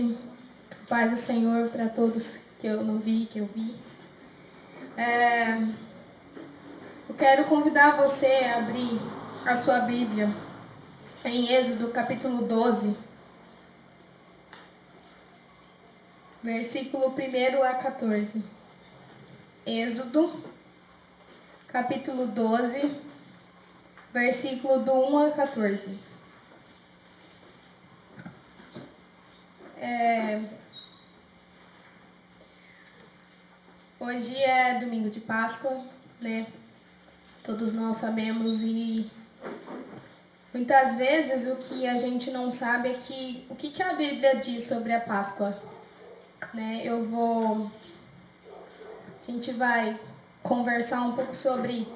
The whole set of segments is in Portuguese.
noite. Paz do Senhor para todos que eu não vi, que eu vi. Eu quero convidar você a abrir a sua Bíblia em Êxodo capítulo 12, versículo 1 a 14. Êxodo capítulo 12, versículo do 1 a 14. Hoje é domingo de Páscoa, né? Todos nós sabemos, e muitas vezes o que a gente não sabe é o que a Bíblia diz sobre a Páscoa, né? A gente vai conversar um pouco sobre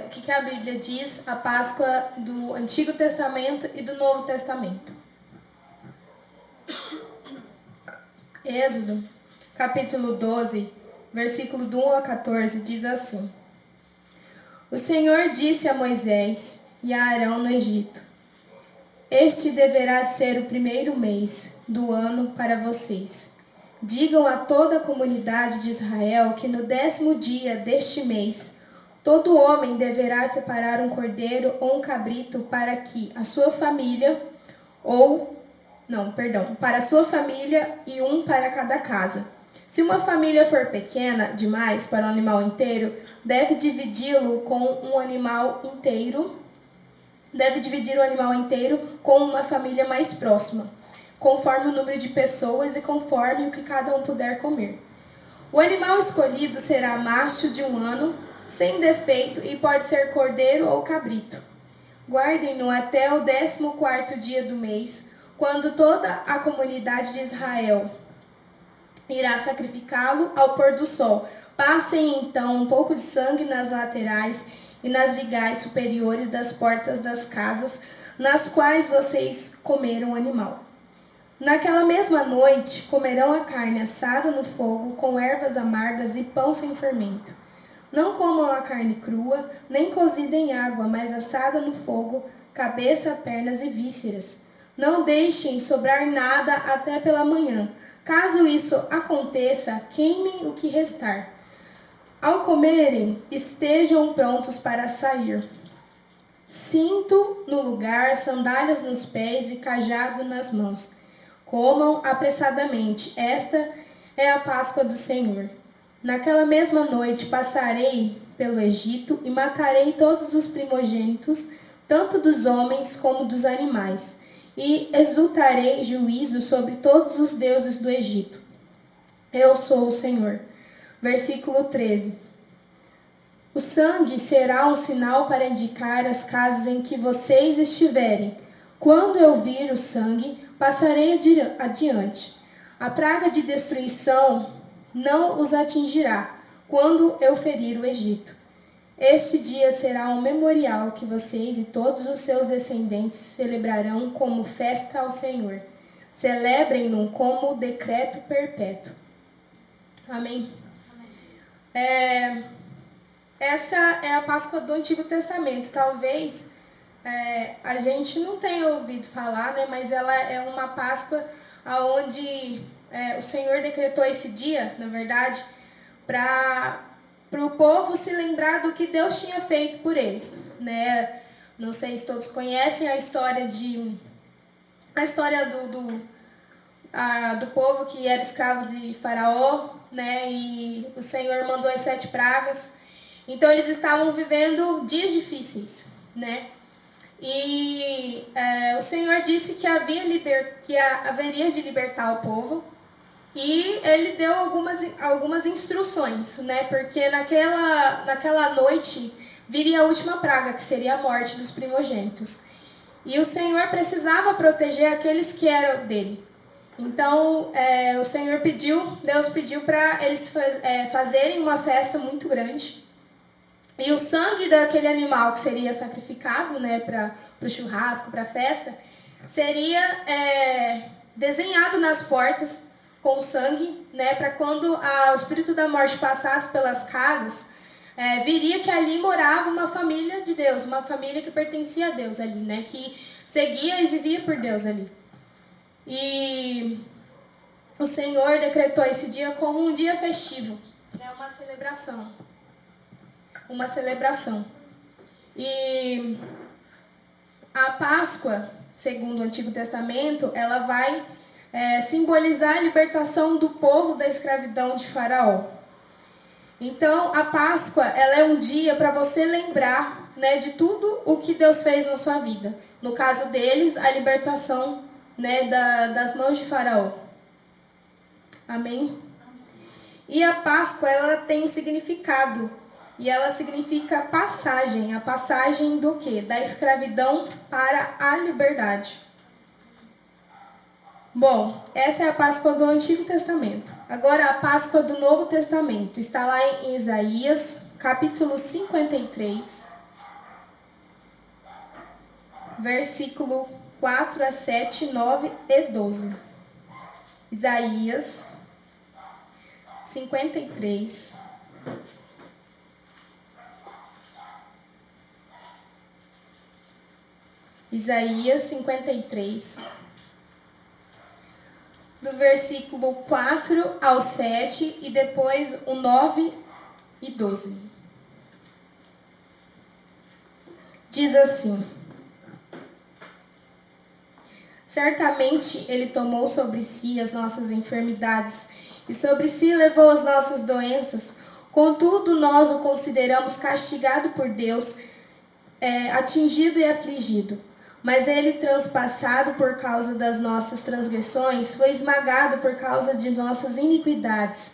o que a Bíblia diz, a Páscoa do Antigo Testamento e do Novo Testamento. Êxodo, capítulo 12, versículo do 1 a 14, diz assim: O Senhor disse a Moisés e a Arão no Egito: Este deverá ser o primeiro mês do ano para vocês. Digam a toda a comunidade de Israel que no 10º dia deste mês, todo homem deverá separar um cordeiro ou um cabrito para que a sua família, para a sua família e um para cada casa. Se uma família for pequena demais para um animal inteiro, deve dividir o animal inteiro com uma família mais próxima, conforme o número de pessoas e conforme o que cada um puder comer. O animal escolhido será macho de 1 ano, sem defeito, e pode ser cordeiro ou cabrito. Guardem-no até o 14º dia do mês, quando toda a comunidade de Israel irá sacrificá-lo ao pôr do sol. Passem então um pouco de sangue nas laterais e nas vigais superiores das portas das casas nas quais vocês comeram o animal. Naquela mesma noite comerão a carne assada no fogo com ervas amargas e pão sem fermento. Não comam a carne crua, nem cozida em água, mas assada no fogo, cabeça, pernas e vísceras. Não deixem sobrar nada até pela manhã. Caso isso aconteça, queimem o que restar. Ao comerem, estejam prontos para sair. Cinto no lugar, sandálias nos pés e cajado nas mãos. Comam apressadamente. Esta é a Páscoa do Senhor. Naquela mesma noite passarei pelo Egito e matarei todos os primogênitos, tanto dos homens como dos animais, e exultarei juízo sobre todos os deuses do Egito. Eu sou o Senhor. Versículo 13. O sangue será um sinal para indicar as casas em que vocês estiverem. Quando eu vir o sangue, passarei adiante. A praga de destruição não os atingirá quando eu ferir o Egito. Este dia será um memorial que vocês e todos os seus descendentes celebrarão como festa ao Senhor. Celebrem-no como decreto perpétuo. Amém? Essa é a Páscoa do Antigo Testamento. Talvez a gente não tenha ouvido falar, né? Mas ela é uma Páscoa onde o Senhor decretou esse dia, na verdade, para o povo se lembrar do que Deus tinha feito por eles, né? Não sei se todos conhecem a história do povo que era escravo de Faraó, né? E o Senhor mandou as 7 pragas. Então eles estavam vivendo dias difíceis, né? E o Senhor disse que haveria de libertar o povo. E ele deu algumas instruções, né? Porque naquela noite viria a última praga, que seria a morte dos primogênitos. E o Senhor precisava proteger aqueles que eram dele. Então, Deus pediu para eles fazerem uma festa muito grande. E o sangue daquele animal que seria sacrificado, né, para o churrasco, para a festa, seria desenhado nas portas com sangue, né, para quando o espírito da morte passasse pelas casas, viria que ali morava uma família de Deus, uma família que pertencia a Deus ali, né, que seguia e vivia por Deus ali. E o Senhor decretou esse dia como um dia festivo. É uma celebração. Uma celebração. E a Páscoa, segundo o Antigo Testamento, ela vai simbolizar a libertação do povo da escravidão de Faraó. Então, a Páscoa, ela é um dia para você lembrar, né, de tudo o que Deus fez na sua vida. No caso deles, a libertação, né, das mãos de Faraó. Amém? E a Páscoa, ela tem um significado. E ela significa passagem. A passagem do quê? Da escravidão para a liberdade. Bom, essa é a Páscoa do Antigo Testamento. Agora a Páscoa do Novo Testamento. Está lá em Isaías, capítulo 53, versículo 4 a 7, 9 e 12. Isaías 53. Isaías 53, do versículo 4 ao 7 e depois o 9 e 12. Diz assim: certamente ele tomou sobre si as nossas enfermidades e sobre si levou as nossas doenças. Contudo, nós o consideramos castigado por Deus, atingido e afligido. Mas ele, transpassado por causa das nossas transgressões, foi esmagado por causa de nossas iniquidades.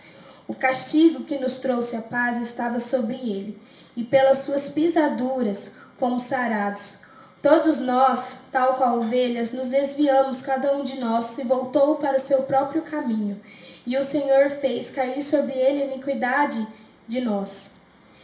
O castigo que nos trouxe a paz estava sobre ele, e pelas suas pisaduras fomos sarados. Todos nós, tal qual ovelhas, nos desviamos, cada um de nós se voltou para o seu próprio caminho, e o Senhor fez cair sobre ele a iniquidade de nós.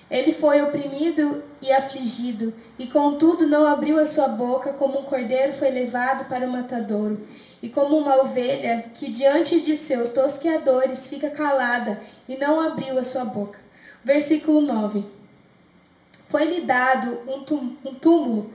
Ele foi oprimido e afligido, e contudo não abriu a sua boca. Como um cordeiro foi levado para o matadouro, e como uma ovelha que diante de seus tosqueadores fica calada, e não abriu a sua boca. Versículo 9. Foi-lhe dado um túmulo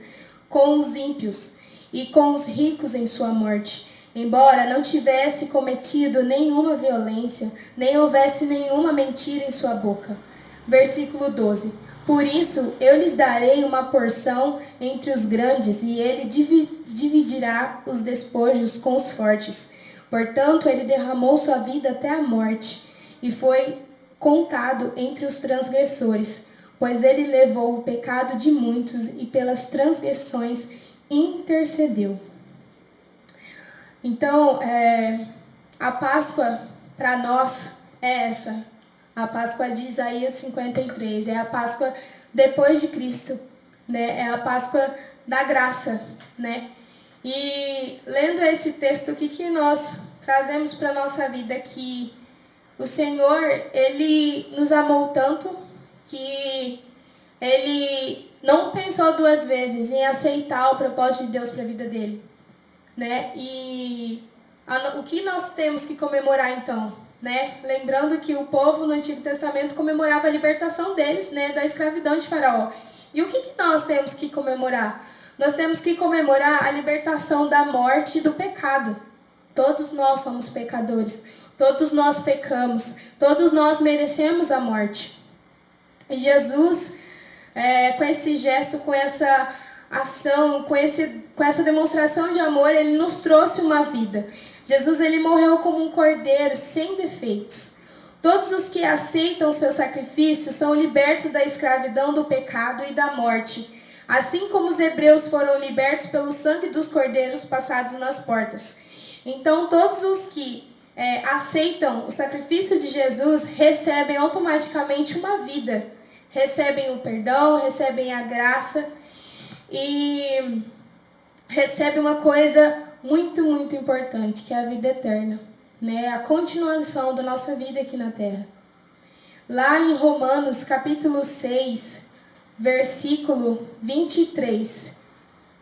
com os ímpios, e com os ricos em sua morte, embora não tivesse cometido nenhuma violência, nem houvesse nenhuma mentira em sua boca. Versículo 12. Por isso eu lhes darei uma porção entre os grandes, e ele dividirá os despojos com os fortes. Portanto, ele derramou sua vida até a morte, e foi contado entre os transgressores, pois ele levou o pecado de muitos, e pelas transgressões intercedeu. Então, a Páscoa para nós é essa. A Páscoa de Isaías 53, é a Páscoa depois de Cristo, né? É a Páscoa da graça, né? E lendo esse texto, o que nós trazemos para a nossa vida? Que o Senhor, Ele nos amou tanto que Ele não pensou duas vezes em aceitar o propósito de Deus para a vida dele, né? E o que nós temos que comemorar então? Né? Lembrando que o povo no Antigo Testamento comemorava a libertação deles, né, da escravidão de Faraó. E o que nós temos que comemorar? Nós temos que comemorar a libertação da morte e do pecado. Todos nós somos pecadores, todos nós pecamos, todos nós merecemos a morte. E Jesus, com esse gesto, com essa ação, com essa demonstração de amor, ele nos trouxe uma vida. Jesus, ele morreu como um cordeiro sem defeitos. Todos os que aceitam o seu sacrifício são libertos da escravidão, do pecado e da morte, assim como os hebreus foram libertos pelo sangue dos cordeiros passados nas portas. Então, todos os que aceitam o sacrifício de Jesus recebem automaticamente uma vida, recebem o perdão, recebem a graça e recebem uma coisa muito, muito importante, que é a vida eterna, né? A continuação da nossa vida aqui na Terra. Lá em Romanos, capítulo 6, versículo 23,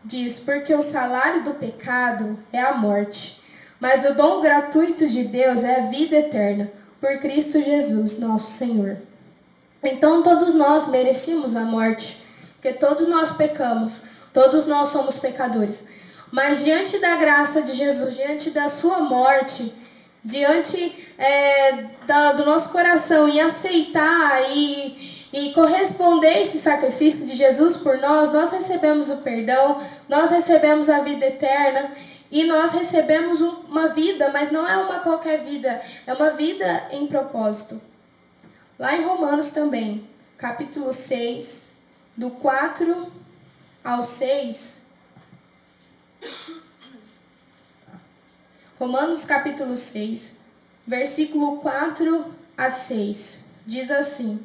diz: porque o salário do pecado é a morte, mas o dom gratuito de Deus é a vida eterna, por Cristo Jesus, nosso Senhor. Então todos nós merecíamos a morte, porque todos nós pecamos, todos nós somos pecadores. Mas diante da graça de Jesus, diante da sua morte, diante do nosso coração, em aceitar e corresponder a esse sacrifício de Jesus por nós, nós recebemos o perdão, nós recebemos a vida eterna e nós recebemos uma vida, mas não é uma qualquer vida, é uma vida em propósito. Lá em Romanos também, capítulo 6, do 4 ao 6, Romanos capítulo 6, versículo 4 a 6, diz assim: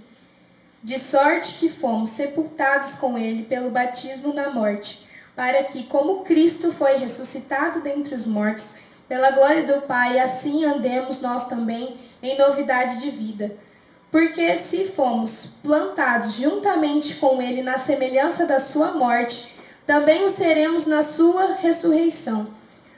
de sorte que fomos sepultados com ele pelo batismo na morte, para que, como Cristo foi ressuscitado dentre os mortos, pela glória do Pai, assim andemos nós também em novidade de vida. Porque se fomos plantados juntamente com ele na semelhança da sua morte, também o seremos na sua ressurreição.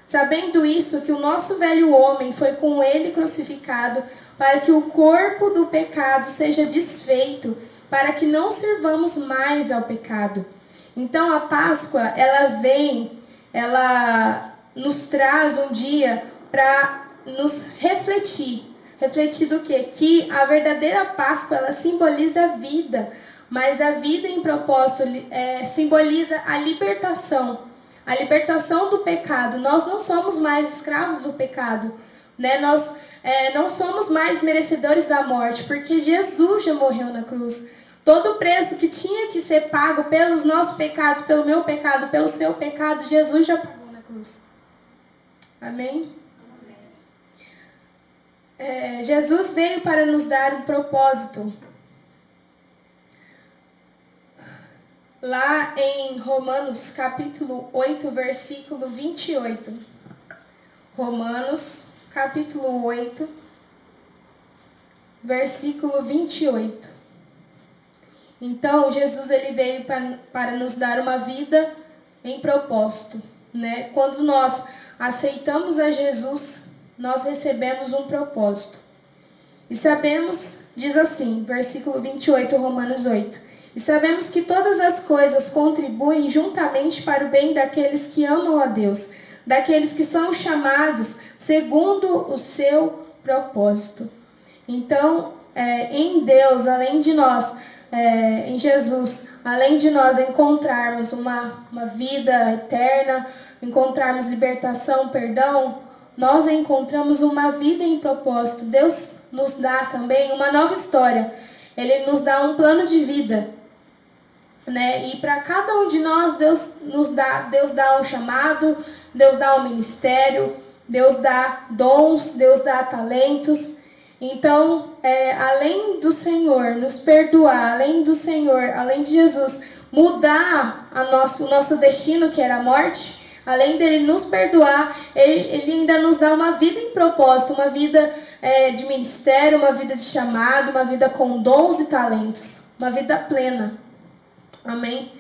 Sabendo isso, que o nosso velho homem foi com ele crucificado, para que o corpo do pecado seja desfeito, para que não sirvamos mais ao pecado. Então a Páscoa, ela nos traz um dia para nos refletir. Refletir do quê? Que a verdadeira Páscoa, ela simboliza a vida, mas a vida em propósito simboliza a libertação do pecado. Nós não somos mais escravos do pecado, né? Nós não somos mais merecedores da morte, porque Jesus já morreu na cruz. Todo o preço que tinha que ser pago pelos nossos pecados, pelo meu pecado, pelo seu pecado, Jesus já pagou na cruz. Amém? Jesus veio para nos dar um propósito. Lá em Romanos capítulo 8, versículo 28. Romanos capítulo 8, versículo 28. Então, Jesus ele veio para nos dar uma vida em propósito, né? Quando nós aceitamos a Jesus, nós recebemos um propósito. E sabemos, diz assim, versículo 28, Romanos 8. E sabemos que todas as coisas contribuem juntamente para o bem daqueles que amam a Deus, daqueles que são chamados segundo o seu propósito. Então, em Deus, além de nós, em Jesus, além de nós encontrarmos uma vida eterna, encontrarmos libertação, perdão, nós encontramos uma vida em propósito. Deus nos dá também uma nova história. Ele nos dá um plano de vida, né? E para cada um de nós, Deus dá um chamado, Deus dá um ministério, Deus dá dons, Deus dá talentos. Então, além do Senhor nos perdoar, além de Jesus mudar o nosso destino, que era a morte, além dele nos perdoar, ele ainda nos dá uma vida em propósito, uma vida de ministério, uma vida de chamado, uma vida com dons e talentos, uma vida plena. Amém?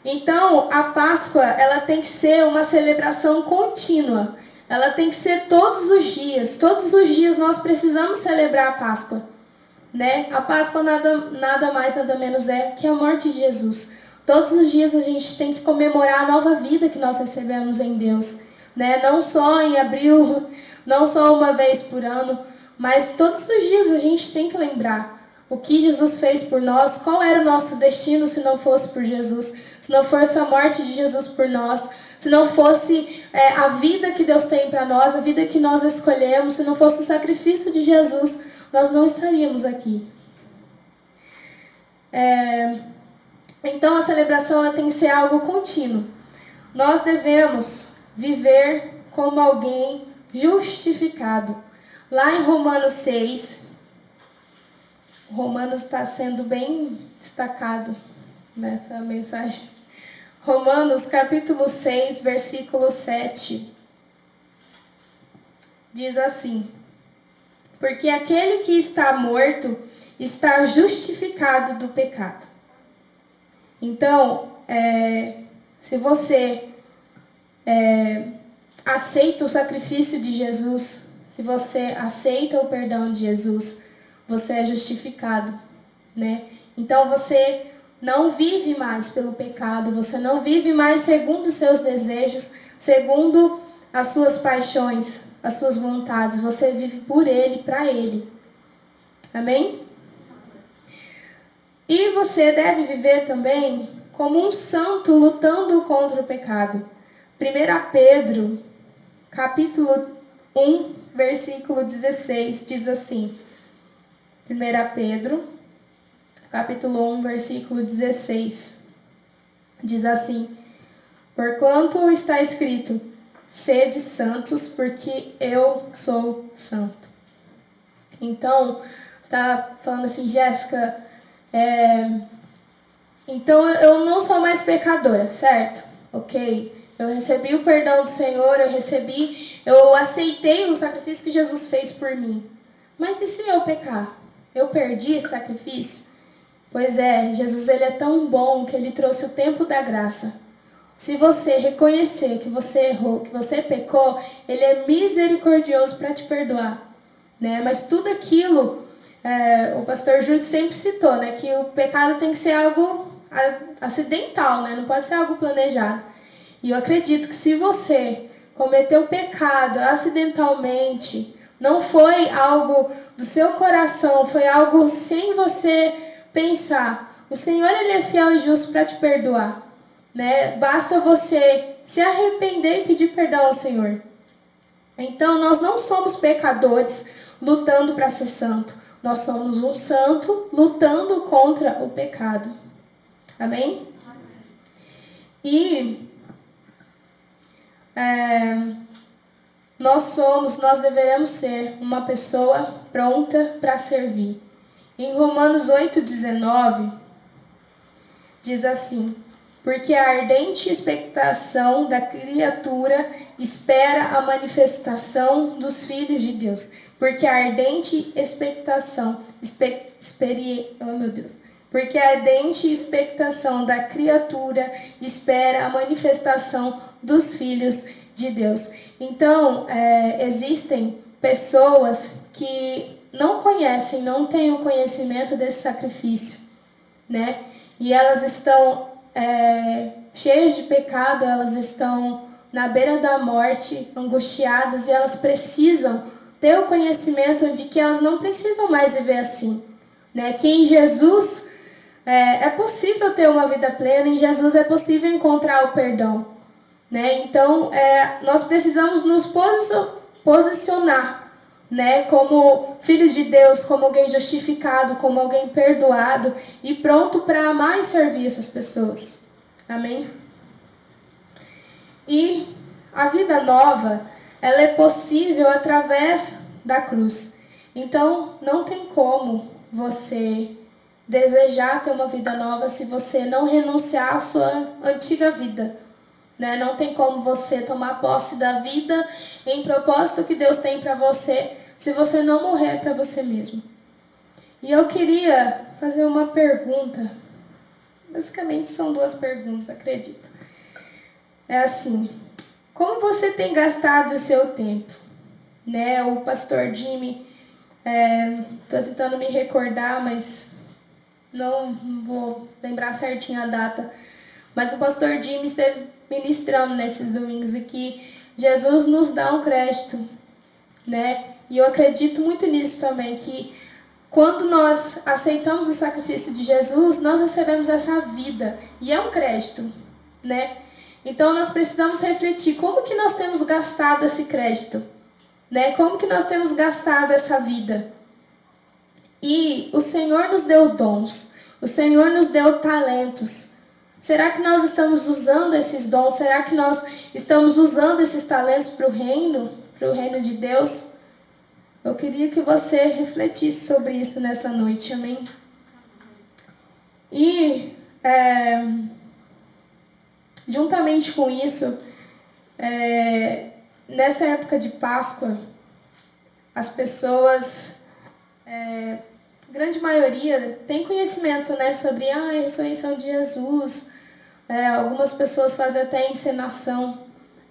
Então, a Páscoa, ela tem que ser uma celebração contínua. Ela tem que ser todos os dias. Todos os dias nós precisamos celebrar a Páscoa, né? A Páscoa nada mais, nada menos é que a morte de Jesus. Todos os dias a gente tem que comemorar a nova vida que nós recebemos em Deus, né? Não só em abril, não só uma vez por ano, mas todos os dias a gente tem que lembrar o que Jesus fez por nós, qual era o nosso destino se não fosse por Jesus, se não fosse a morte de Jesus por nós, se não fosse a vida que Deus tem para nós, a vida que nós escolhemos, se não fosse o sacrifício de Jesus, nós não estaríamos aqui. Então a celebração ela tem que ser algo contínuo. Nós devemos viver como alguém justificado. Lá em Romanos 6, Romanos está sendo bem destacado nessa mensagem. Romanos capítulo 6, versículo 7, diz assim: porque aquele que está morto está justificado do pecado. Então, se você aceita o sacrifício de Jesus, se você aceita o perdão de Jesus, você é justificado, né? Então você não vive mais pelo pecado, você não vive mais segundo os seus desejos, segundo as suas paixões, as suas vontades, você vive por Ele, para Ele. Amém? E você deve viver também como um santo lutando contra o pecado. 1 Pedro, capítulo 1, versículo 16, diz assim. 1 Pedro, capítulo 1, versículo 16, diz assim: porquanto está escrito, sede santos, porque eu sou santo. Então, está falando assim, Jéssica, então eu não sou mais pecadora, certo? Ok, eu recebi o perdão do Senhor, eu aceitei o sacrifício que Jesus fez por mim. Mas e se eu pecar? Eu perdi esse sacrifício? Pois é, Jesus ele é tão bom que ele trouxe o tempo da graça. Se você reconhecer que você errou, que você pecou, ele é misericordioso para te perdoar, né? Mas tudo aquilo, o pastor Júlio sempre citou, né, que o pecado tem que ser algo acidental, né? Não pode ser algo planejado. E eu acredito que se você cometeu pecado acidentalmente, não foi algo do seu coração, foi algo sem você pensar, o Senhor ele é fiel e justo para te perdoar, né? Basta você se arrepender e pedir perdão ao Senhor. Então nós não somos pecadores lutando para ser santo, nós somos um santo lutando contra o pecado. Amém? E nós deveremos ser uma pessoa pronta para servir. Em Romanos 8,19, diz assim: porque a ardente expectação da criatura espera a manifestação dos filhos de Deus. Porque a ardente expectação, porque a ardente expectação da criatura espera a manifestação dos filhos de Deus. Então, existem pessoas que não conhecem, não têm o conhecimento desse sacrifício, né? E elas estão cheias de pecado, elas estão na beira da morte, angustiadas, e elas precisam ter o conhecimento de que elas não precisam mais viver assim, né? Que em Jesus é possível ter uma vida plena, em Jesus é possível encontrar o perdão, né? Então, nós precisamos nos posicionar, né, como filho de Deus, como alguém justificado, como alguém perdoado e pronto para amar e servir essas pessoas. Amém? E a vida nova, ela é possível através da cruz. Então, não tem como você desejar ter uma vida nova se você não renunciar à sua antiga vida, né? Não tem como você tomar posse da vida em propósito que Deus tem para você se você não morrer para você mesmo. E eu queria fazer uma pergunta. Basicamente são duas perguntas, acredito. É assim: como você tem gastado o seu tempo? Né? O pastor Jimmy, estou tentando me recordar, mas não vou lembrar certinho a data. Mas o pastor Jimmy esteve ministrando nesses domingos e que Jesus nos dá um crédito, né? E eu acredito muito nisso também, que quando nós aceitamos o sacrifício de Jesus, nós recebemos essa vida, e é um crédito, né? Então nós precisamos refletir como que nós temos gastado esse crédito, né? Como que nós temos gastado essa vida? E o Senhor nos deu dons, o Senhor nos deu talentos. Será que nós estamos usando esses dons? Será que nós estamos usando esses talentos para o reino de Deus? Eu queria que você refletisse sobre isso nessa noite, amém? E, juntamente com isso, nessa época de Páscoa, as pessoas, grande maioria, tem conhecimento, né, sobre a ressurreição de Jesus. Algumas pessoas fazem até encenação,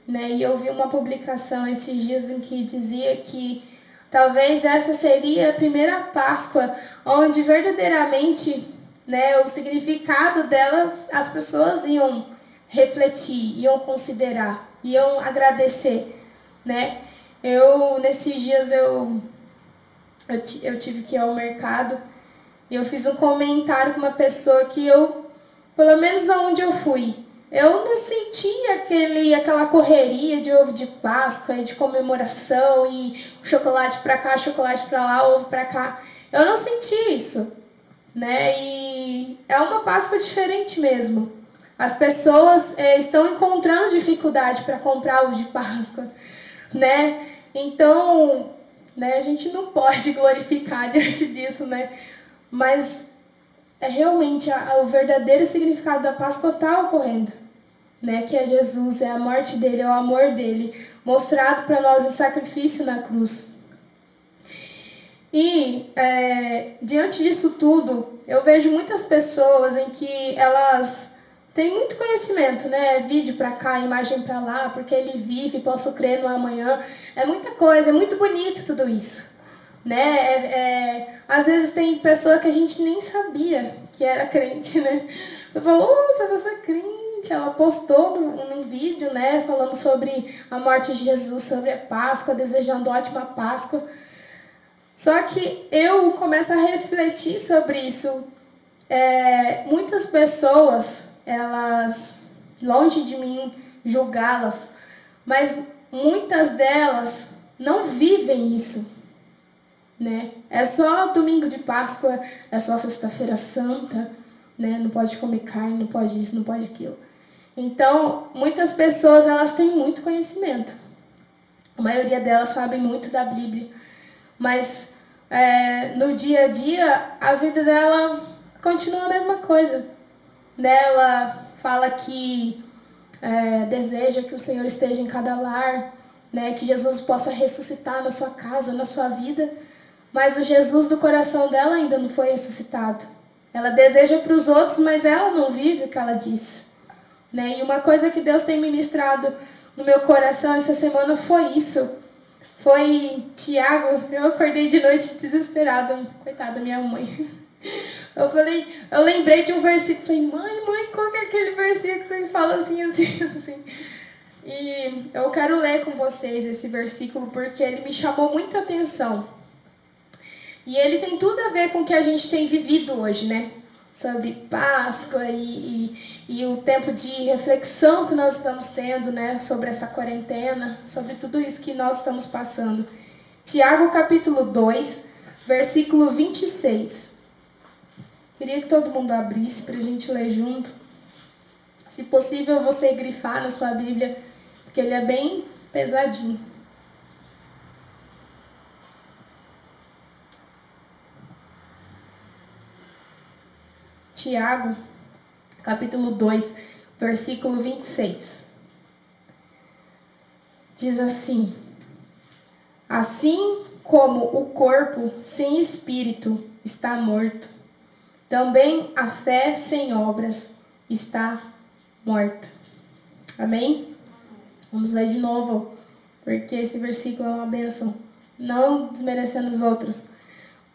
né? E eu vi uma publicação esses dias em que dizia que talvez essa seria a primeira Páscoa onde verdadeiramente, né, o significado delas as pessoas iam refletir, iam considerar, iam agradecer, né? Nesses dias, eu tive que ir ao mercado e eu fiz um comentário com uma pessoa que pelo menos aonde eu fui, eu não senti aquela correria de ovo de Páscoa e de comemoração e chocolate pra cá, chocolate pra lá, ovo pra cá. Eu não senti isso, né? E é uma Páscoa diferente mesmo. As pessoas estão encontrando dificuldade para comprar ovo de Páscoa, né? Então, né, a gente não pode glorificar diante disso, né? Mas realmente o verdadeiro significado da Páscoa está ocorrendo, né? Que é Jesus, é a morte dele, é o amor dele, mostrado para nós em sacrifício na cruz. E diante disso tudo, eu vejo muitas pessoas em que elas têm muito conhecimento, né? Vídeo para cá, imagem para lá, porque ele vive, posso crer no amanhã. É muita coisa, é muito bonito tudo isso, né? Às vezes tem pessoa que a gente nem sabia que era crente, né? Você falou, você é crente. Ela postou num vídeo, né? Falando sobre a morte de Jesus, sobre a Páscoa, desejando ótima Páscoa. Só que eu começo a refletir sobre isso. Muitas pessoas, elas, longe de mim julgá-las, mas muitas delas não vivem isso, né? É só domingo de Páscoa, é só sexta-feira santa, né? Não pode comer carne, não pode isso, não pode aquilo. Então, muitas pessoas, elas têm muito conhecimento. A maioria delas sabem muito da Bíblia, mas no dia a dia, a vida dela continua a mesma coisa. Ela fala que deseja que o Senhor esteja em cada lar, né, que Jesus possa ressuscitar na sua casa, na sua vida, mas o Jesus do coração dela ainda não foi ressuscitado. Ela deseja para os outros, mas ela não vive o que ela diz, né? E uma coisa que Deus tem ministrado no meu coração essa semana foi isso. Foi Tiago. Eu acordei de noite desesperada, coitada minha mãe. Eu lembrei de um versículo, falei, mãe, qual que é aquele versículo que fala assim. E eu quero ler com vocês esse versículo porque ele me chamou muita atenção. E ele tem tudo a ver com o que a gente tem vivido hoje, né? Sobre Páscoa e o tempo de reflexão que nós estamos tendo, né? Sobre essa quarentena, sobre tudo isso que nós estamos passando. Tiago capítulo 2, versículo 26. Queria que todo mundo abrisse para a gente ler junto. Se possível, você grifar na sua Bíblia, porque ele é bem pesadinho. Tiago, capítulo 2, versículo 26. Diz assim: assim como o corpo sem espírito está morto, também a fé sem obras está morta. Amém? Vamos ler de novo, porque esse versículo é uma bênção. Não desmerecendo os outros,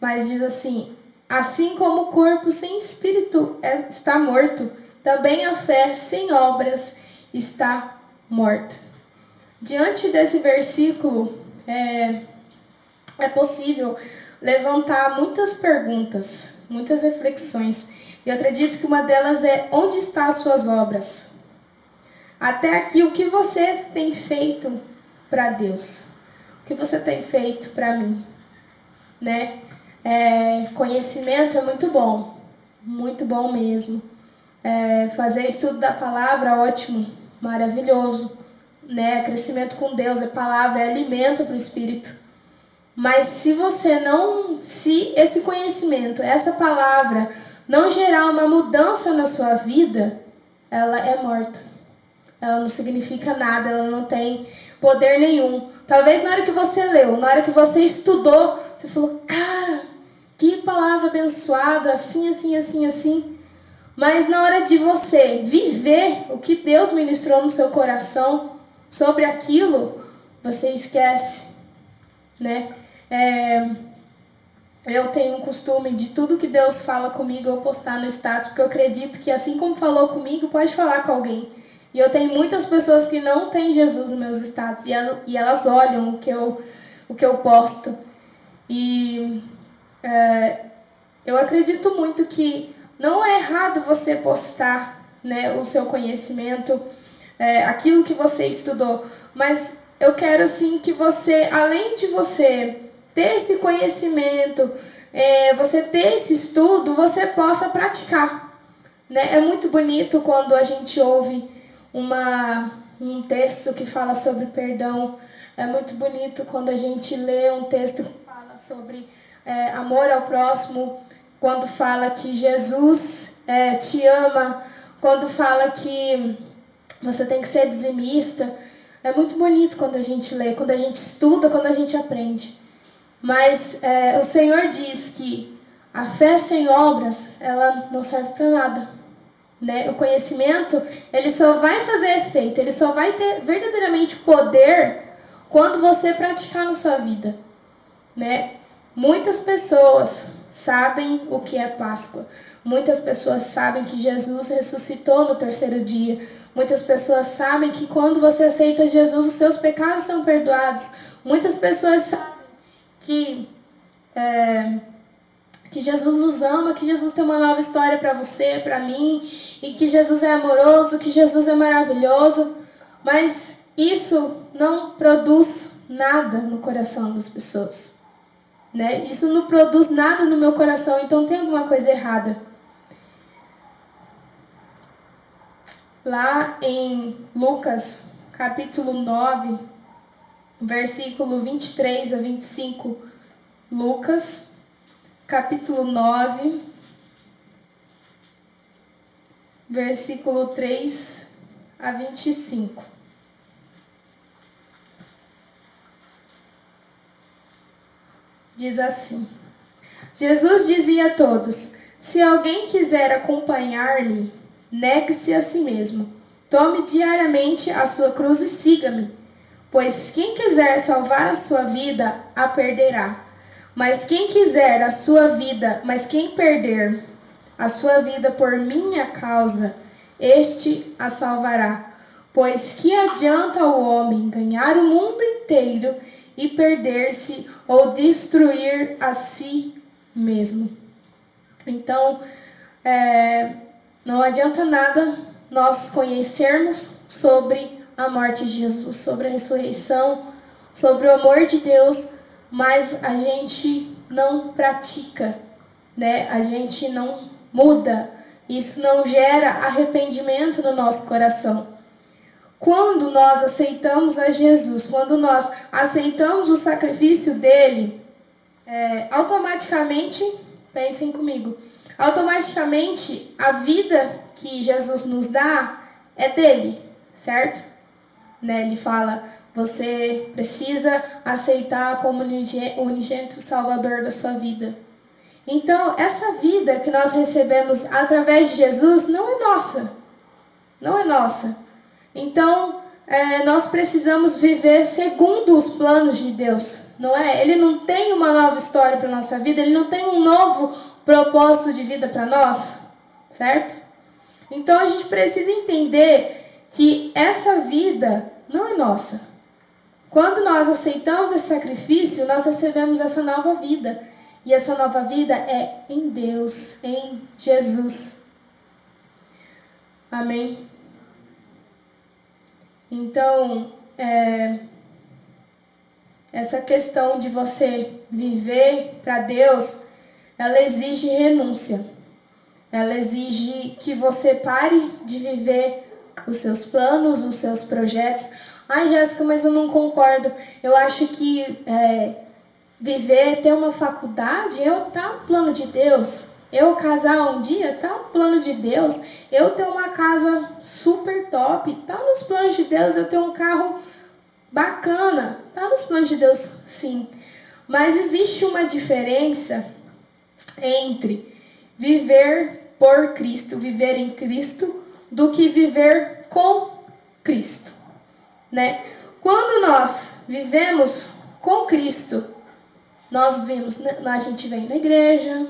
mas diz assim: assim como o corpo sem espírito está morto, também a fé sem obras está morta. Diante desse versículo, é possível levantar muitas perguntas, muitas reflexões. E eu acredito que uma delas é: onde estão as suas obras? Até aqui, o que você tem feito para Deus? O que você tem feito para mim? Né? Conhecimento é muito bom mesmo. Fazer estudo da palavra, ótimo, maravilhoso. Né? Crescimento com Deus, é palavra, é alimento para o Espírito. Mas se esse conhecimento, essa palavra, não gerar uma mudança na sua vida, ela é morta. Ela não significa nada, ela não tem poder nenhum. Talvez na hora que você leu, na hora que você estudou, você falou, cara, que palavra abençoada, assim, assim, assim, assim. Mas na hora de você viver o que Deus ministrou no seu coração sobre aquilo, você esquece, né? Eu tenho um costume de tudo que Deus fala comigo eu postar no status, porque eu acredito que assim como falou comigo, pode falar com alguém. E eu tenho muitas pessoas que não têm Jesus nos meus status, e elas olham o que eu posto. E eu acredito muito que não é errado você postar, né, o seu conhecimento, aquilo que você estudou, mas eu quero assim que você, além de você ter esse conhecimento, você ter esse estudo, você possa praticar, né? É muito bonito quando a gente ouve um texto que fala sobre perdão. É muito bonito quando a gente lê um texto que fala sobre amor ao próximo, quando fala que Jesus te ama, quando fala que você tem que ser dizimista. É muito bonito quando a gente lê, quando a gente estuda, quando a gente aprende. Mas o Senhor diz que a fé sem obras, ela não serve para nada. Né? O conhecimento, ele só vai fazer efeito, ele só vai ter verdadeiramente poder quando você praticar na sua vida. Né? Muitas pessoas sabem o que é Páscoa. Muitas pessoas sabem que Jesus ressuscitou no terceiro dia. Muitas pessoas sabem que quando você aceita Jesus, os seus pecados são perdoados. Muitas pessoas sabem que Jesus nos ama, que Jesus tem uma nova história para você, para mim, e que Jesus é amoroso, que Jesus é maravilhoso, mas isso não produz nada no coração das pessoas, né? Isso não produz nada no meu coração, então tem alguma coisa errada. Lá em Lucas, capítulo 9, versículo 23 a 25, Lucas, capítulo 9, versículo 3 a 25. Diz assim: Jesus dizia a todos: se alguém quiser acompanhar-me, negue-se a si mesmo. Tome diariamente a sua cruz e siga-me. Pois quem quiser salvar a sua vida, a perderá. Mas quem perder a sua vida por minha causa, este a salvará. Pois que adianta o homem ganhar o mundo inteiro e perder-se ou destruir a si mesmo? Então, não adianta nada nós conhecermos sobre a morte de Jesus, sobre a ressurreição, sobre o amor de Deus, mas a gente não pratica, né? A gente não muda. Isso não gera arrependimento no nosso coração. Quando nós aceitamos a Jesus, quando nós aceitamos o sacrifício dele, automaticamente, pensem comigo, automaticamente a vida que Jesus nos dá é dele, certo? Né? Ele fala: você precisa aceitar como unigênito Salvador da sua vida. Então, essa vida que nós recebemos através de Jesus não é nossa. Não é nossa. Então, nós precisamos viver segundo os planos de Deus. Não é? Ele não tem uma nova história para a nossa vida, ele não tem um novo propósito de vida para nós, certo? Então, a gente precisa entender que essa vida não é nossa. Quando nós aceitamos esse sacrifício, nós recebemos essa nova vida. E essa nova vida é em Deus, em Jesus. Amém? Então, essa questão de você viver para Deus, ela exige renúncia. Ela exige que você pare de viver os seus planos, os seus projetos. Ai, Jéssica, mas eu não concordo. Eu acho que viver, ter uma faculdade, tá no plano de Deus. Eu casar um dia, tá no plano de Deus. Eu ter uma casa super top, tá nos planos de Deus. Eu ter um carro bacana, tá nos planos de Deus, sim. Mas existe uma diferença entre viver por Cristo, viver em Cristo, do que viver com Cristo, né? Quando nós vivemos com Cristo, nós vimos, né? A gente vem na igreja,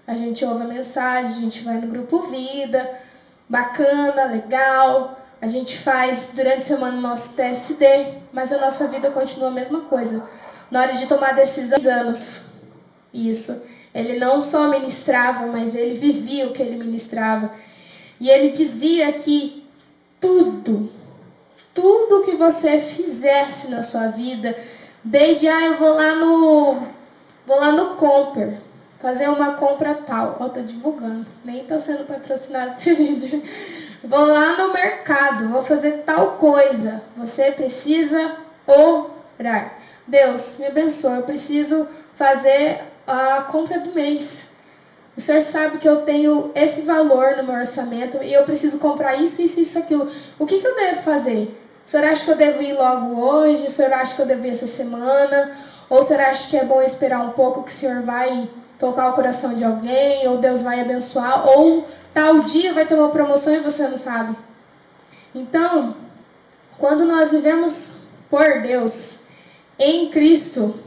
a gente ouve a mensagem, a gente vai no grupo Vida, bacana, legal, A gente faz durante a semana o nosso TSD, mas a nossa vida continua a mesma coisa. Na hora de tomar decisão, anos. Isso. Ele não só ministrava, mas ele vivia o que ele ministrava. E ele dizia que tudo que você fizesse na sua vida, desde eu vou lá no Comper, fazer uma compra tal. Ó, tô divulgando, nem tá sendo patrocinado esse vídeo. Vou lá no mercado, vou fazer tal coisa. Você precisa orar. Deus, me abençoe, eu preciso fazer a compra do mês. O Senhor sabe que eu tenho esse valor no meu orçamento e eu preciso comprar isso, isso, isso, aquilo. O que eu devo fazer? O Senhor acha que eu devo ir logo hoje? O Senhor acha que eu devo ir essa semana? Ou o Senhor acha que é bom esperar um pouco que o Senhor vai tocar o coração de alguém? Ou Deus vai abençoar? Ou tal dia vai ter uma promoção e você não sabe? Então, quando nós vivemos por Deus, em Cristo,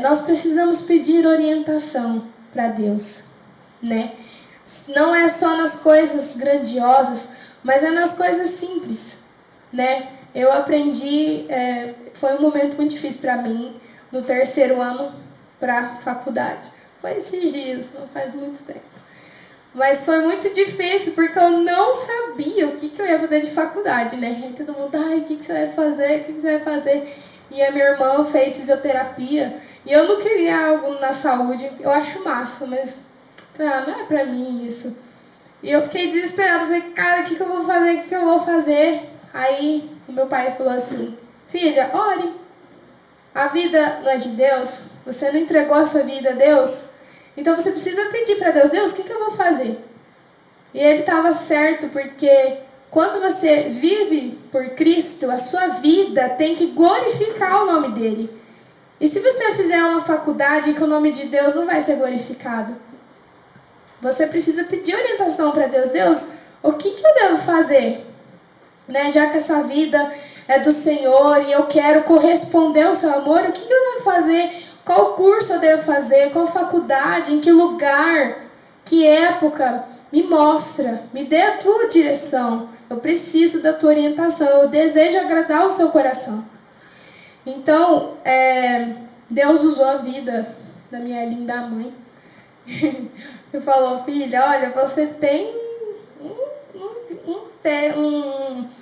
nós precisamos pedir orientação para Deus, né? Não é só nas coisas grandiosas, mas é nas coisas simples, né? Eu aprendi, foi um momento muito difícil para mim, no terceiro ano para faculdade. Foi esses dias, não faz muito tempo. Mas foi muito difícil, porque eu não sabia o que eu ia fazer de faculdade, né? Aí todo mundo, o que você vai fazer, o que você vai fazer? E a minha irmã fez fisioterapia, e eu não queria algo na saúde, eu acho massa, mas não é pra mim isso. E eu fiquei desesperada, falei, cara, o que eu vou fazer, o que eu vou fazer? Aí o meu pai falou assim, filha, ore. A vida não é de Deus, você não entregou a sua vida a Deus, então você precisa pedir para Deus, Deus, o que eu vou fazer? E ele estava certo, porque quando você vive por Cristo, a sua vida tem que glorificar o nome dele. E se você fizer uma faculdade que o nome de Deus não vai ser glorificado, você precisa pedir orientação para Deus. Deus, o que eu devo fazer? Né? Já que essa vida é do Senhor e eu quero corresponder ao seu amor, o que eu devo fazer? Qual curso eu devo fazer? Qual faculdade? Em que lugar? Que época? Me mostra, me dê a tua direção. Eu preciso da tua orientação, eu desejo agradar o seu coração. Então, Deus usou a vida da minha linda mãe. E falou, filha, olha, você tem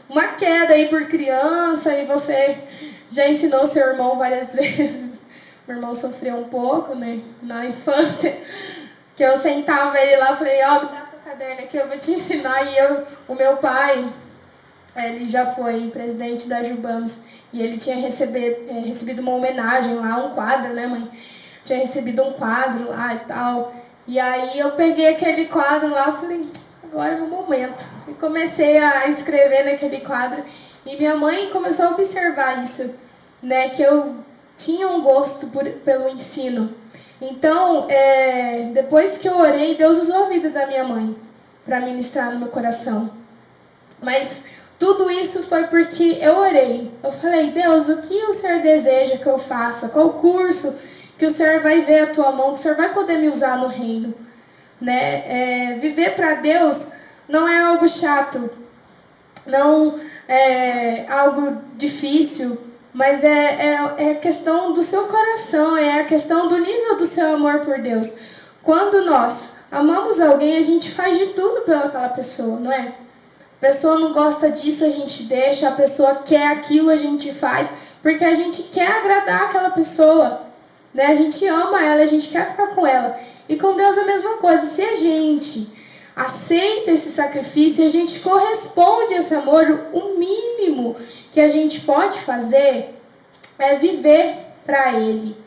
uma queda aí por criança e você já ensinou seu irmão várias vezes. Meu irmão sofreu um pouco, né, na infância, que eu sentava ele lá e falei, me dá essa caderno aqui, eu vou te ensinar. E o meu pai, ele já foi presidente da Jubams e ele tinha recebido uma homenagem lá, um quadro, né, mãe? Tinha recebido um quadro lá e tal. E aí eu peguei aquele quadro lá e falei, agora é o momento. E comecei a escrever naquele quadro. E minha mãe começou a observar isso, né, que eu tinha um gosto pelo ensino. Então, depois que eu orei, Deus usou a vida da minha mãe para ministrar no meu coração. Mas tudo isso foi porque eu orei. Eu falei, Deus, o que o Senhor deseja que eu faça? Qual curso que o Senhor vai ver a tua mão, que o Senhor vai poder me usar no reino? Né? Viver para Deus não é algo chato, não é algo difícil, mas é questão do seu coração, é a questão do nível do seu amor por Deus. Quando nós amamos alguém, a gente faz de tudo pelaquela pessoa, não é? A pessoa não gosta disso, a gente deixa, a pessoa quer aquilo, a gente faz, porque a gente quer agradar aquela pessoa, né? A gente ama ela, a gente quer ficar com ela. E com Deus é a mesma coisa. Se a gente aceita esse sacrifício, a gente corresponde a esse amor, o mínimo que a gente pode fazer é viver para Ele,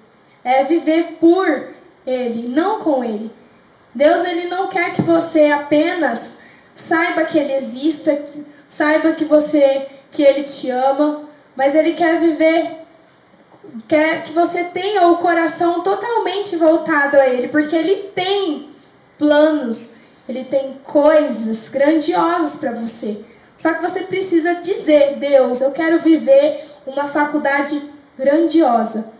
é viver por Ele, não com Ele. Deus, Ele não quer que você apenas saiba que Ele exista, saiba que Ele te ama, mas Ele quer que você tenha o coração totalmente voltado a Ele, porque Ele tem planos, Ele tem coisas grandiosas para você. Só que você precisa dizer, Deus, eu quero viver uma faculdade grandiosa.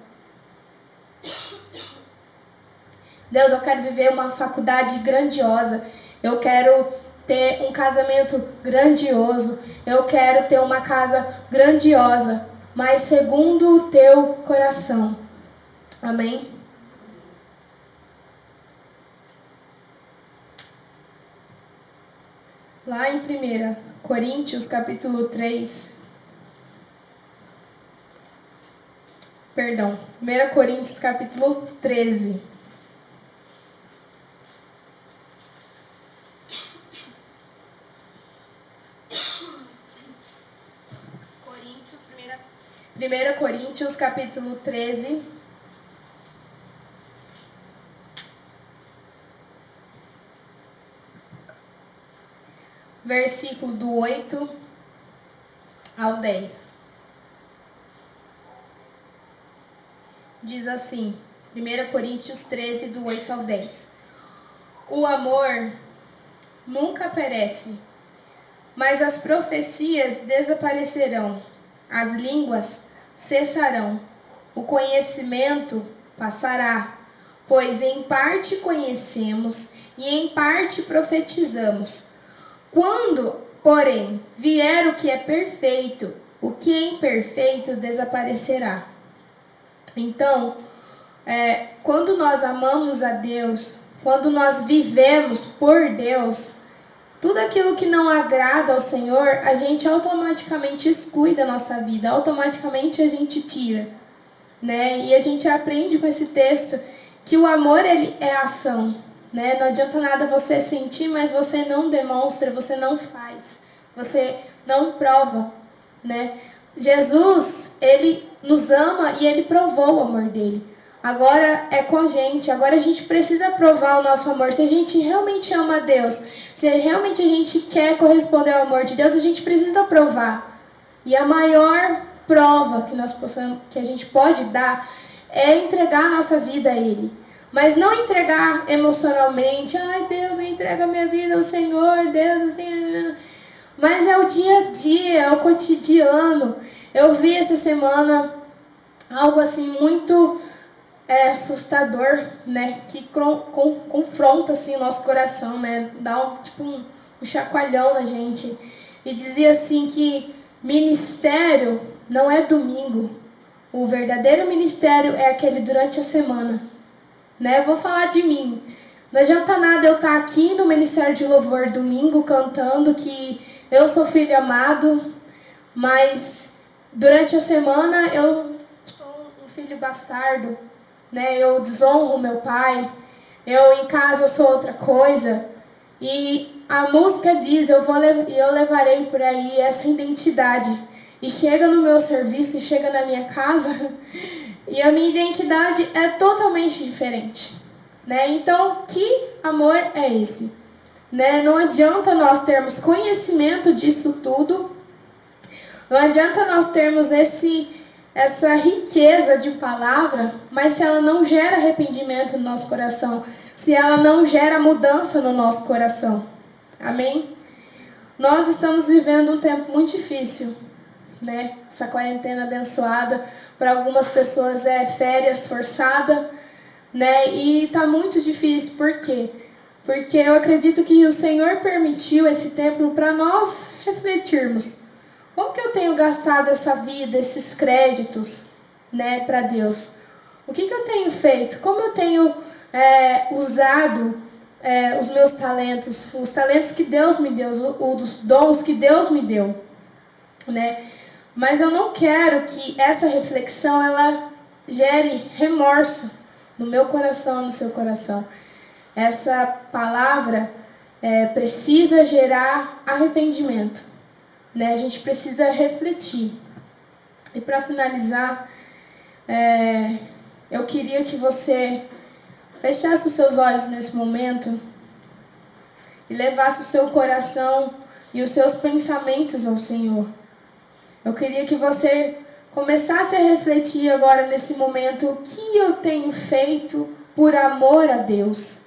Deus, eu quero viver uma faculdade grandiosa. Eu quero ter um casamento grandioso, eu quero ter uma casa grandiosa, mas segundo o teu coração. Amém? Lá em 1 Coríntios, capítulo 3, perdão, 1 Coríntios, capítulo 13. Primeira Coríntios, capítulo 13. Versículo do 8 ao 10. Diz assim, 1 Coríntios 13, do 8 ao 10. O amor nunca perece, mas as profecias desaparecerão, as línguas cessarão, o conhecimento passará, pois em parte conhecemos e em parte profetizamos. Quando, porém, vier o que é perfeito, o que é imperfeito desaparecerá. Então, quando nós amamos a Deus, quando nós vivemos por Deus, tudo aquilo que não agrada ao Senhor, a gente automaticamente exclui da nossa vida, automaticamente a gente tira, né? E a gente aprende com esse texto que o amor, ele é ação, né? Não adianta nada você sentir, mas você não demonstra, você não faz, você não prova, né? Jesus, ele nos ama e ele provou o amor dele. Agora é com a gente, agora a gente precisa provar o nosso amor. Se a gente realmente ama a Deus, se realmente a gente quer corresponder ao amor de Deus, a gente precisa provar. E a maior prova que a gente pode dar é entregar a nossa vida a Ele. Mas não entregar emocionalmente. Ai, Deus, eu entrego a minha vida ao Senhor, Deus, assim. Mas é o dia a dia, é o cotidiano. Eu vi essa semana algo assim muito assustador, né? Que confronta assim o nosso coração, né? Dá um chacoalhão na gente. E dizia assim que ministério não é domingo. O verdadeiro ministério é aquele durante a semana, né? Vou falar de mim. Não adianta nada eu estar aqui no Ministério de Louvor domingo cantando que eu sou filho amado, mas durante a semana eu sou um filho bastardo, né? Eu desonro meu pai, eu em casa sou outra coisa. E a música diz, eu levarei por aí essa identidade. E chega no meu serviço, e chega na minha casa, e a minha identidade é totalmente diferente, né? Então, que amor é esse? Né? Não adianta nós termos conhecimento disso tudo, não adianta nós termos essa riqueza de palavra, mas se ela não gera arrependimento no nosso coração, se ela não gera mudança no nosso coração. Amém? Nós estamos vivendo um tempo muito difícil, né? Essa quarentena abençoada, para algumas pessoas é férias forçada, né? E tá muito difícil, por quê? Porque eu acredito que o Senhor permitiu esse tempo para nós refletirmos. Como que eu tenho gastado essa vida, esses créditos, né, para Deus? O que eu tenho feito? Como eu tenho usado os meus talentos, os talentos que Deus me deu, os dons que Deus me deu, né? Mas eu não quero que essa reflexão ela gere remorso no meu coração, no seu coração. Essa palavra precisa gerar arrependimento, né? A gente precisa refletir. E para finalizar, eu queria que você fechasse os seus olhos nesse momento e levasse o seu coração e os seus pensamentos ao Senhor. Eu queria que você começasse a refletir agora nesse momento o que eu tenho feito por amor a Deus.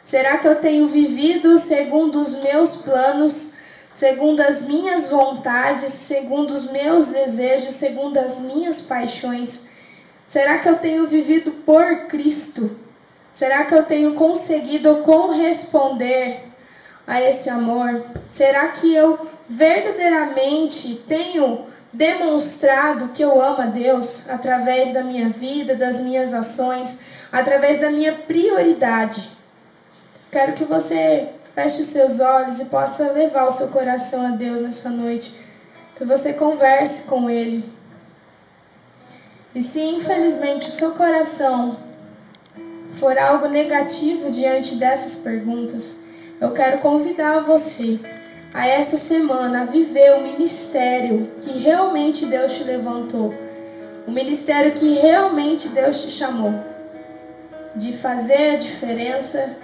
Será que eu tenho vivido segundo os meus planos, segundo as minhas vontades, segundo os meus desejos, segundo as minhas paixões? Será que eu tenho vivido por Cristo? Será que eu tenho conseguido corresponder a esse amor? Será que eu verdadeiramente tenho demonstrado que eu amo a Deus através da minha vida, das minhas ações, através da minha prioridade? Quero que você feche os seus olhos e possa levar o seu coração a Deus nessa noite. Que você converse com Ele. E se infelizmente o seu coração for algo negativo diante dessas perguntas, eu quero convidar você a essa semana a viver o ministério que realmente Deus te levantou. O ministério que realmente Deus te chamou. De fazer a diferença,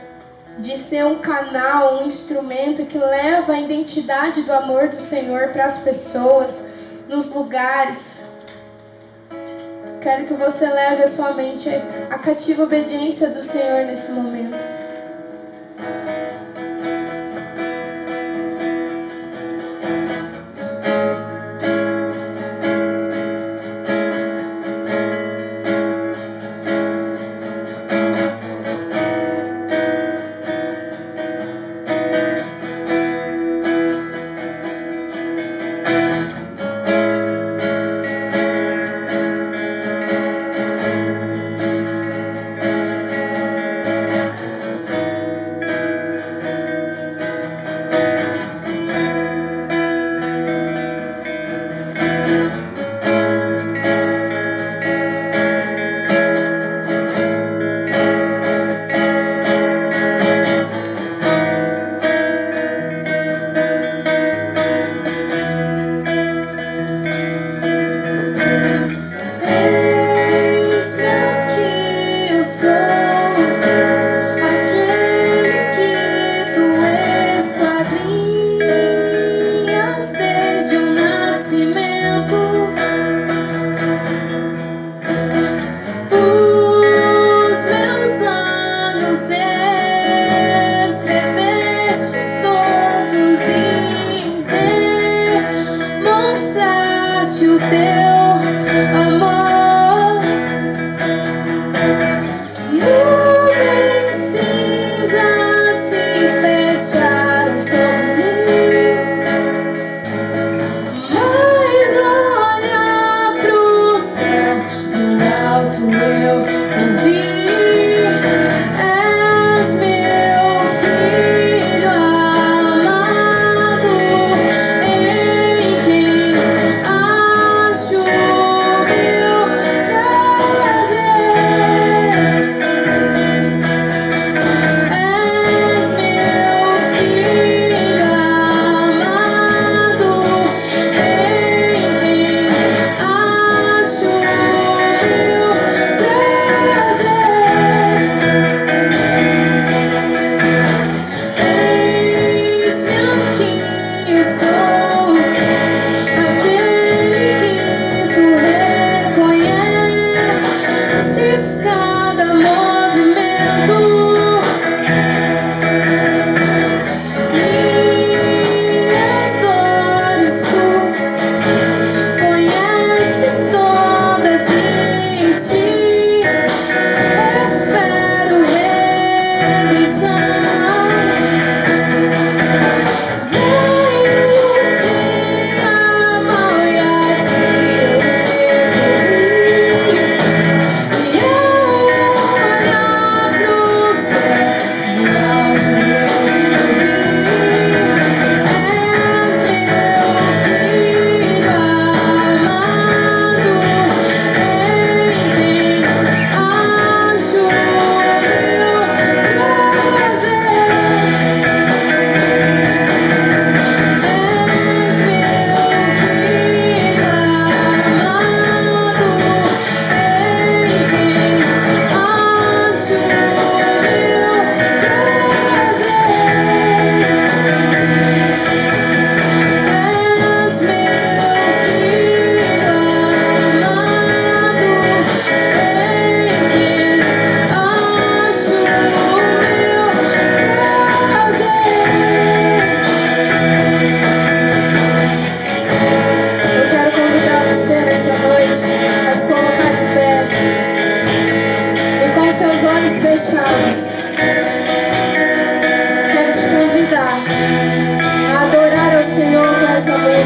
de ser um canal, um instrumento que leva a identidade do amor do Senhor para as pessoas, nos lugares. Quero que você leve a sua mente à cativa obediência do Senhor nesse momento.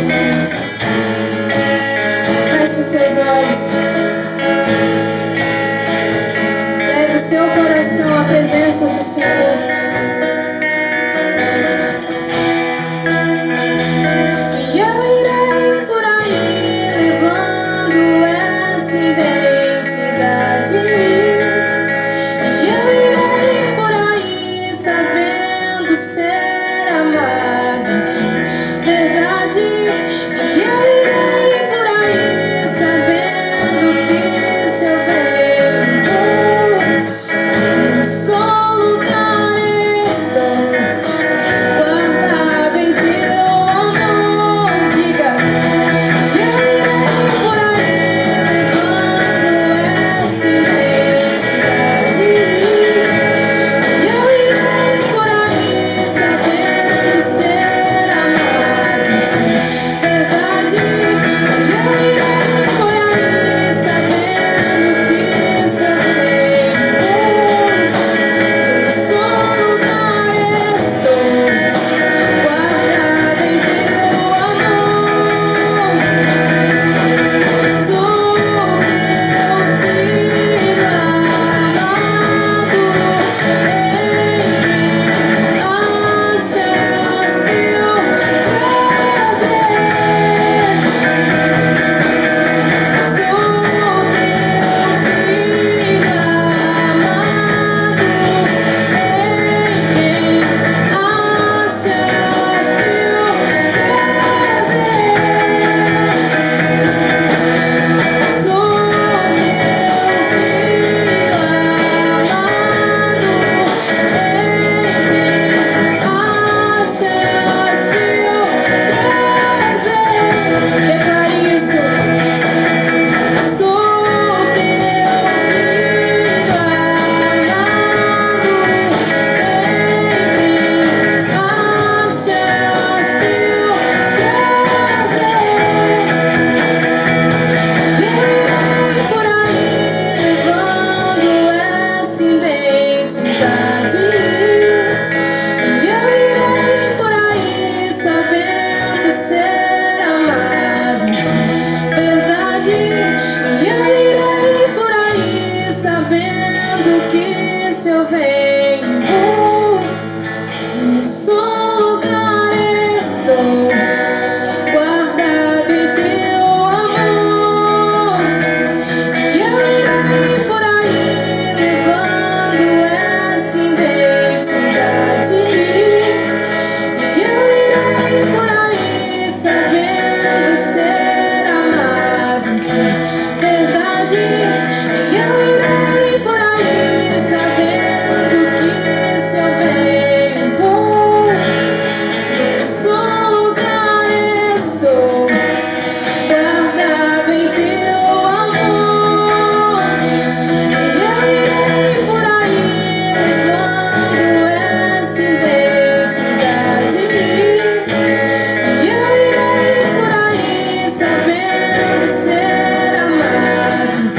Deus. Feche os seus olhos. Leve o seu coração à presença do Senhor. E eu irei por aí levando essa identidade. E eu irei por aí sabendo ser amado de verdade. E eu irei por aí sabendo que se eu venho, num só lugar estou, guardado em teu amor. Diga. E eu irei por aí levando essa identidade. E eu irei por aí sabendo ser amado de verdade. E eu irei por aí sabendo que sou teu. Só lugar estou, guardado em teu amor. Sou teu filho amado, em quem achas teu prazer. Sou teu filho amado, em quem achas teu prazer. Sou teu filho amado, em quem achas teu prazer. Declare isso. Sou teu filho amado, em quem achas teu prazer. Eu irei por aí levando essa identidade. E eu irei por aí sabendo ser amado de verdade. E eu irei por aí sabendo que se eu venho, num só lugar estou, guardado em teu amor. E eu irei por aí levando essa identidade. E eu irei por aí sabendo ser amado de verdade. E eu irei por aí sabendo que se eu venho, num só lugar estou, guardado em teu amor. E eu irei por aí levando essa identidade. E eu irei por aí sabendo ser amado de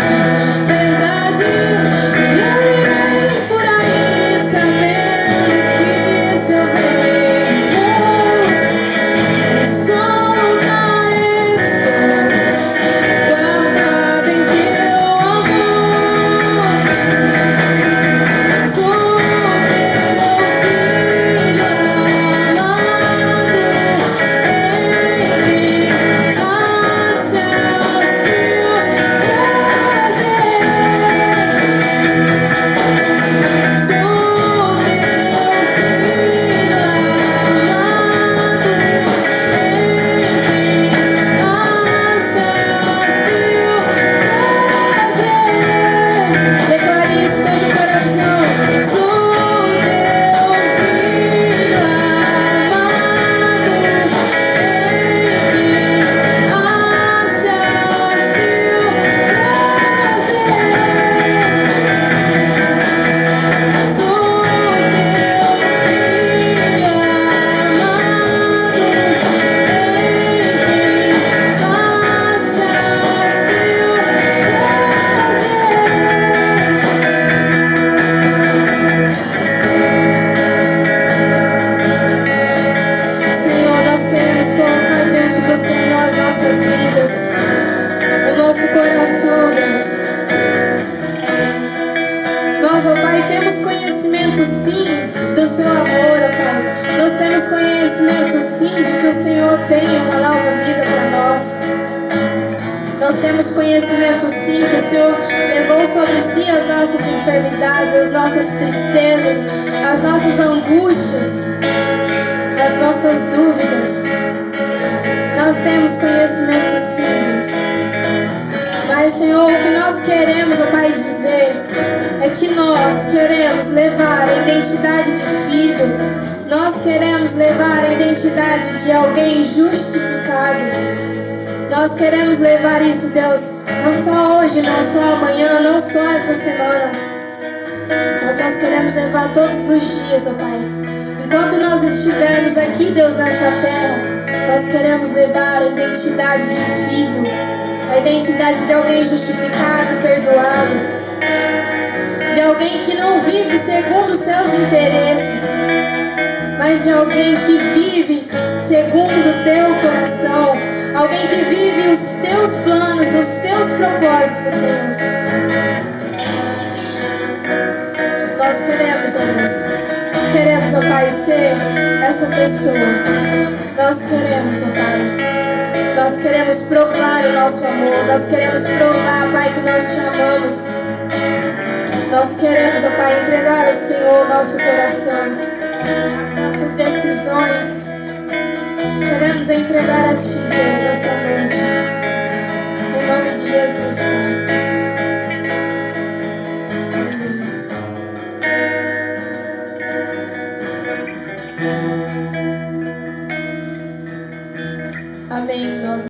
coração, Deus. Nós, ó Pai, temos conhecimento sim do seu amor, ó Pai. Nós temos conhecimento sim de que o Senhor tem uma nova vida para nós. Nós temos conhecimento sim que o Senhor levou sobre si as nossas enfermidades, as nossas tristezas, as nossas angústias, as nossas dúvidas. Nós temos conhecimento sim, Deus. Mas, Senhor, o que nós queremos, ó Pai, dizer é que nós queremos levar a identidade de filho. Nós queremos levar a identidade de alguém justificado. Nós queremos levar isso, Deus, não só hoje, não só amanhã, não só essa semana. Mas nós queremos levar todos os dias, ó Pai. Enquanto nós estivermos aqui, Deus, nessa terra, nós queremos levar a identidade de filho, a identidade de alguém justificado, perdoado, de alguém que não vive segundo os seus interesses, mas de alguém que vive segundo o teu coração, alguém que vive os teus planos, os teus propósitos, Senhor. Nós queremos, ó Deus, queremos, ó Pai, ser essa pessoa. Nós queremos, ó Pai, nós queremos provar o nosso amor, nós queremos provar, Pai, que nós te amamos. Nós queremos, ó Pai, entregar ao Senhor o nosso coração, as nossas decisões. Queremos entregar a Ti, Deus, nessa noite. Em nome de Jesus, Pai. Amém. Nós